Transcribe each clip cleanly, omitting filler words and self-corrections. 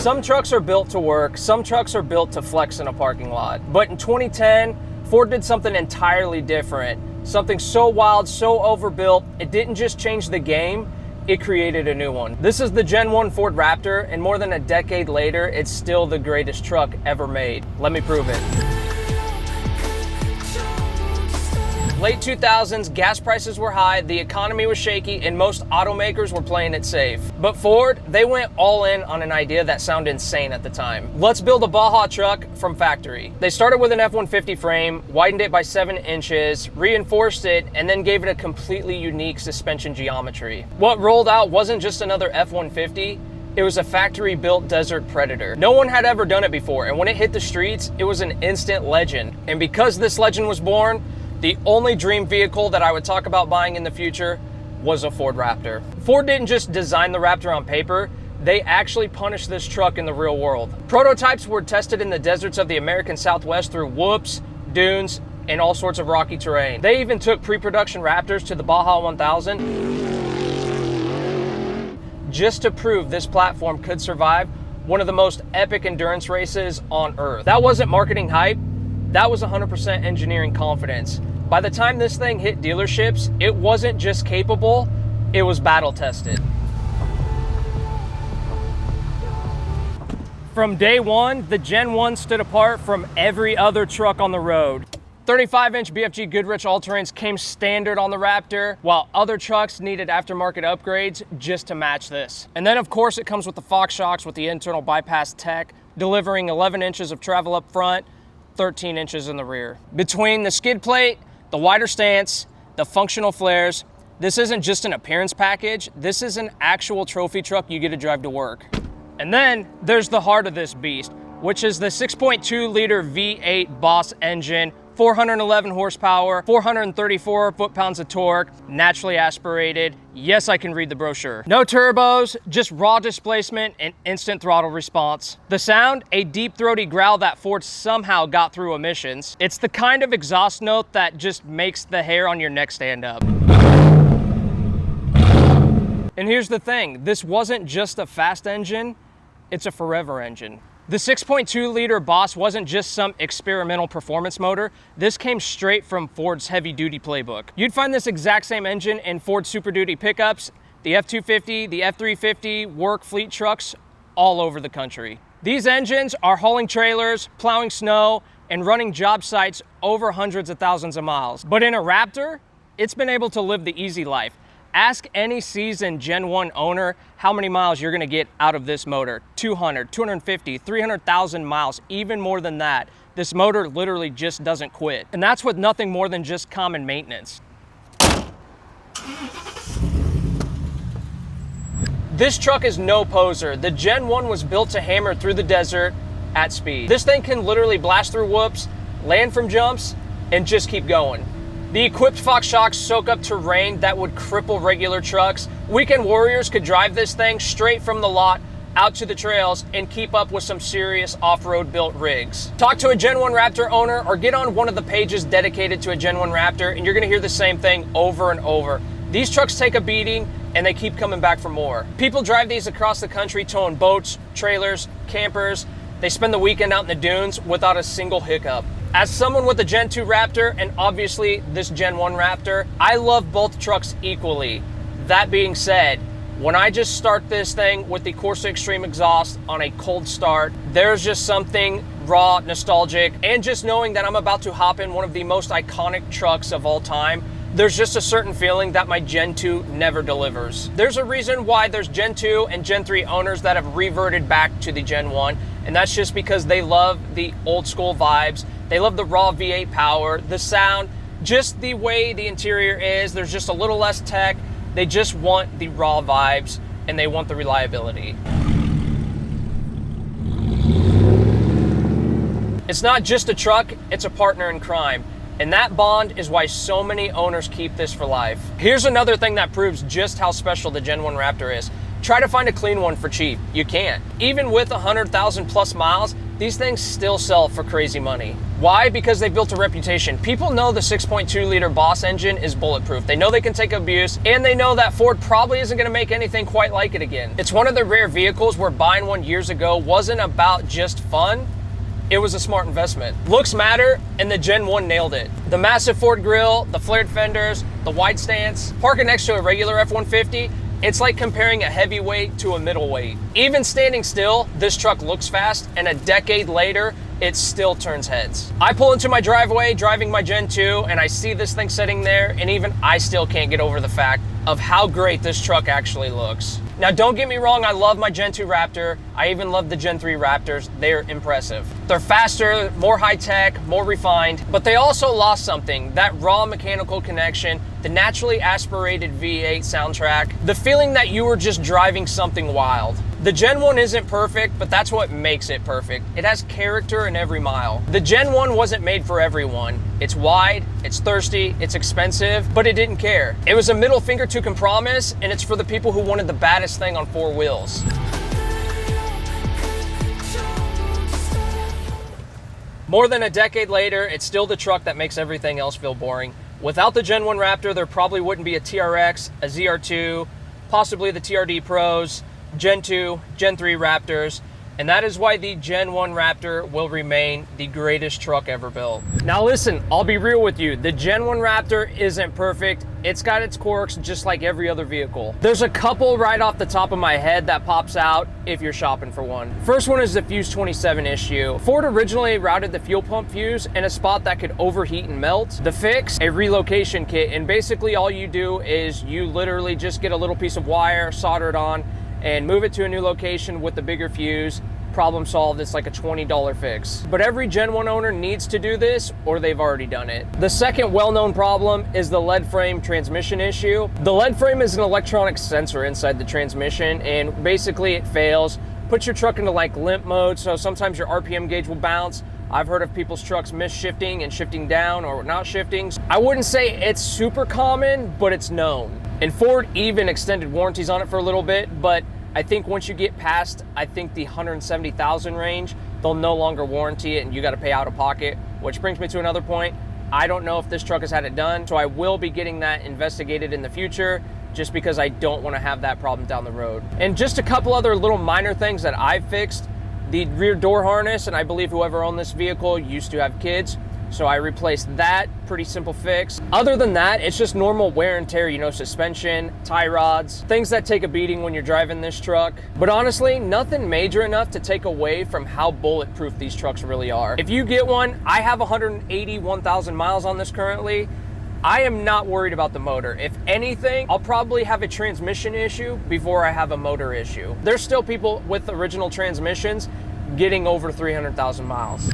Some trucks are built to work, some trucks are built to flex in a parking lot. But in 2010, Ford did something entirely different. Something so wild, so overbuilt, it didn't just change the game, it created a new one. This is the Gen 1 Ford Raptor, and more than a decade later, it's still the greatest truck ever made. Let me prove it. Late 2000s, gas prices were high, the economy was shaky, and most automakers were playing it safe. But Ford, they went all in on an idea that sounded insane at the time. Let's build a Baja truck from factory. They started with an F-150 frame, widened it by 7 inches, reinforced it, and then gave it a completely unique suspension geometry. What rolled out wasn't just another F-150, it was a factory-built desert predator. No one had ever done it before, and when it hit the streets, it was an instant legend. And because this legend was born, the only dream vehicle that I would talk about buying in the future was a Ford Raptor. Ford didn't just design the Raptor on paper, they actually punished this truck in the real world. Prototypes were tested in the deserts of the American Southwest through whoops, dunes, and all sorts of rocky terrain. They even took pre-production Raptors to the Baja 1000 just to prove this platform could survive one of the most epic endurance races on Earth. That wasn't marketing hype, that was 100% engineering confidence. By the time this thing hit dealerships, it wasn't just capable, it was battle tested. From day one, the Gen 1 stood apart from every other truck on the road. 35-inch BFG Goodrich all-terrains came standard on the Raptor, while other trucks needed aftermarket upgrades just to match this. And then of course it comes with the Fox shocks with the internal bypass tech, delivering 11 inches of travel up front, 13 inches in the rear. Between the skid plate, the wider stance, the functional flares, this isn't just an appearance package, this is an actual trophy truck you get to drive to work. And then there's the heart of this beast, which is the 6.2 liter V8 Boss engine, 411 horsepower, 434 foot-pounds of torque, naturally aspirated. Yes, I can read the brochure. No turbos, just raw displacement and instant throttle response. The sound, a deep throaty growl that Ford somehow got through emissions. It's the kind of exhaust note that just makes the hair on your neck stand up. And here's the thing, this wasn't just a fast engine, it's a forever engine. The 6.2 liter Boss wasn't just some experimental performance motor. This came straight from Ford's heavy duty playbook. You'd find this exact same engine in Ford Super Duty pickups, the F-250, the F-350, work fleet trucks all over the country. These engines are hauling trailers, plowing snow, and running job sites over hundreds of thousands of miles. But in a Raptor, it's been able to live the easy life. Ask any seasoned Gen 1 owner how many miles you're gonna get out of this motor. 200, 250, 300,000 miles, even more than that. This motor literally just doesn't quit. And that's with nothing more than just common maintenance. This truck is no poser. The Gen 1 was built to hammer through the desert at speed. This thing can literally blast through whoops, land from jumps, and just keep going. The equipped Fox shocks soak up terrain that would cripple regular trucks. Weekend warriors could drive this thing straight from the lot out to the trails and keep up with some serious off-road built rigs. Talk to a Gen 1 Raptor owner or get on one of the pages dedicated to a Gen 1 Raptor and you're gonna hear the same thing over and over. These trucks take a beating and they keep coming back for more. People drive these across the country towing boats, trailers, campers. They spend the weekend out in the dunes without a single hiccup. As someone with a Gen 2 Raptor and obviously this Gen 1 Raptor, I love both trucks equally. That being said, when I just start this thing with the Corsa Extreme exhaust on a cold start, there's just something raw, nostalgic, and just knowing that I'm about to hop in one of the most iconic trucks of all time, there's just a certain feeling that my Gen 2 never delivers. There's a reason why there's Gen 2 and Gen 3 owners that have reverted back to the Gen 1, and that's just because they love the old school vibes. They love the raw V8 power, the sound, just the way the interior is. There's just a little less tech. They just want the raw vibes and they want the reliability. It's not just a truck, it's a partner in crime. And that bond is why so many owners keep this for life. Here's another thing that proves just how special the Gen 1 Raptor is. Try to find a clean one for cheap. You can't. Even with 100,000 plus miles, these things still sell for crazy money. Why? Because they built a reputation. People know the 6.2 liter Boss engine is bulletproof. They know they can take abuse, and they know that Ford probably isn't gonna make anything quite like it again. It's one of the rare vehicles where buying one years ago wasn't about just fun, it was a smart investment. Looks matter, and the Gen 1 nailed it. The massive Ford grille, the flared fenders, the wide stance. Parking next to a regular F-150, it's like comparing a heavyweight to a middleweight. Even standing still, this truck looks fast, and a decade later, it still turns heads. I pull into my driveway driving my Gen 2, and I see this thing sitting there, and even I still can't get over the fact of how great this truck actually looks. Now, don't get me wrong, I love my Gen 2 Raptor. I even love the Gen 3 Raptors. They're impressive. They're faster, more high-tech, more refined, but they also lost something, that raw mechanical connection, the naturally aspirated V8 soundtrack, the feeling that you were just driving something wild. The Gen 1 isn't perfect, but that's what makes it perfect. It has character in every mile. The Gen 1 wasn't made for everyone. It's wide, it's thirsty, it's expensive, but it didn't care. It was a middle finger to compromise, and it's for the people who wanted the baddest thing on four wheels. More than a decade later, it's still the truck that makes everything else feel boring. Without the Gen 1 Raptor, there probably wouldn't be a TRX, a ZR2, possibly the TRD Pros, Gen 2, Gen 3 Raptors, and that is why the Gen 1 Raptor will remain the greatest truck ever built. Now listen, I'll be real with you, the Gen 1 Raptor isn't perfect. It's got its quirks just like every other vehicle. There's a couple right off the top of my head that pops out if you're shopping for one. First one is the Fuse 27 issue. Ford originally routed the fuel pump fuse in a spot that could overheat and melt. The fix, a relocation kit, and basically all you do is you literally just get a little piece of wire, solder it on, and move it to a new location with the bigger fuse. Problem solved. It's like a $20 fix. But every Gen 1 owner needs to do this, or they've already done it. The second well-known problem is the lead frame transmission issue. The lead frame is an electronic sensor inside the transmission, and basically it fails. Puts your truck into like limp mode, so sometimes your RPM gauge will bounce. I've heard of people's trucks mis-shifting and shifting down or not shifting. I wouldn't say it's super common, but it's known. And Ford even extended warranties on it for a little bit, but I think once you get past, I think the 170,000 range, they'll no longer warranty it and you got to pay out of pocket, which brings me to another point. I don't know if this truck has had it done, so I will be getting that investigated in the future just because I don't want to have that problem down the road. And just a couple other little minor things that I've fixed. The rear door harness, and I believe whoever owned this vehicle used to have kids, so I replaced that. Pretty simple fix. Other than that, it's just normal wear and tear, you know, suspension, tie rods, things that take a beating when you're driving this truck. But honestly, nothing major enough to take away from how bulletproof these trucks really are. If you get one, I have 181,000 miles on this currently. I am not worried about the motor. If anything, I'll probably have a transmission issue before I have a motor issue. There's still people with original transmissions getting over 300,000 miles.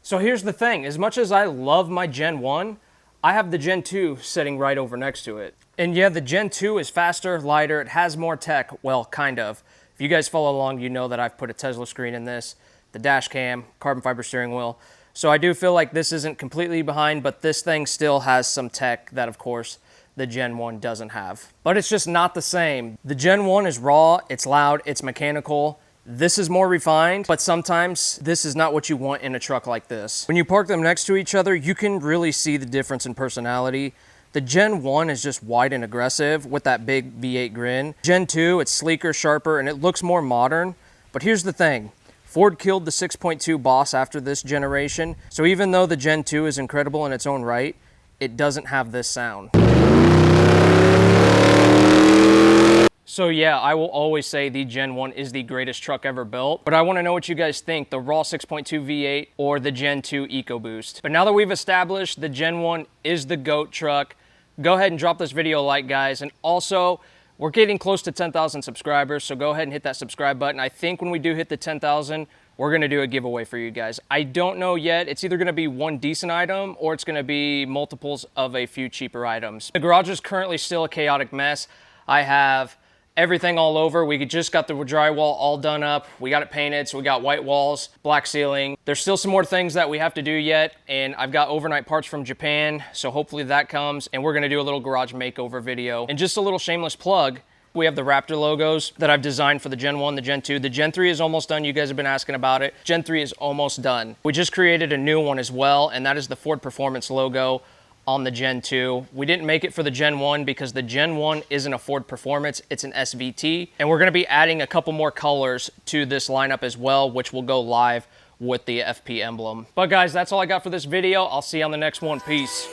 So here's the thing, as much as I love my Gen 1, I have the Gen 2 sitting right over next to it. And yeah, the Gen 2 is faster, lighter, it has more tech, well, kind of. If you guys follow along, you know that I've put a Tesla screen in this, the dash cam, carbon fiber steering wheel. So I do feel like this isn't completely behind, but this thing still has some tech that, of course, the Gen 1 doesn't have. But it's just not the same. The Gen 1 is raw, it's loud, it's mechanical. This is more refined, but sometimes this is not what you want in a truck like this. When you park them next to each other, you can really see the difference in personality. The Gen 1 is just wide and aggressive with that big V8 grin. Gen 2, it's sleeker, sharper, and it looks more modern. But here's the thing. Ford killed the 6.2 Boss after this generation, so even though the Gen 2 is incredible in its own right, it doesn't have this sound. So yeah, I will always say the Gen 1 is the greatest truck ever built, but I want to know what you guys think, the raw 6.2 V8 or the Gen 2 EcoBoost. But now that we've established the Gen 1 is the GOAT truck, go ahead and drop this video a like, guys. And also, we're getting close to 10,000 subscribers, so go ahead and hit that subscribe button. I think when we do hit the 10,000, we're going to do a giveaway for you guys. I don't know yet. It's either going to be one decent item or it's going to be multiples of a few cheaper items. The garage is currently still a chaotic mess. I have everything all over. We just got the drywall all done up. We got it painted, so we got white walls, black ceiling. There's still some more things that we have to do yet, and I've got overnight parts from Japan, so hopefully that comes, and we're gonna do a little garage makeover video. And just a little shameless plug, We have the Raptor logos that I've designed for the Gen 1, the Gen 2. The Gen 3 is almost done. You guys have been asking about it. Gen 3 is almost done. We just created a new one as well, and that is the Ford Performance logo on the Gen 2. We didn't make it for the Gen 1 because the Gen 1 isn't a Ford Performance, it's an SVT. And we're gonna be adding a couple more colors to this lineup as well, which will go live with the FP emblem. But guys, that's all I got for this video. I'll see you on the next one. Peace.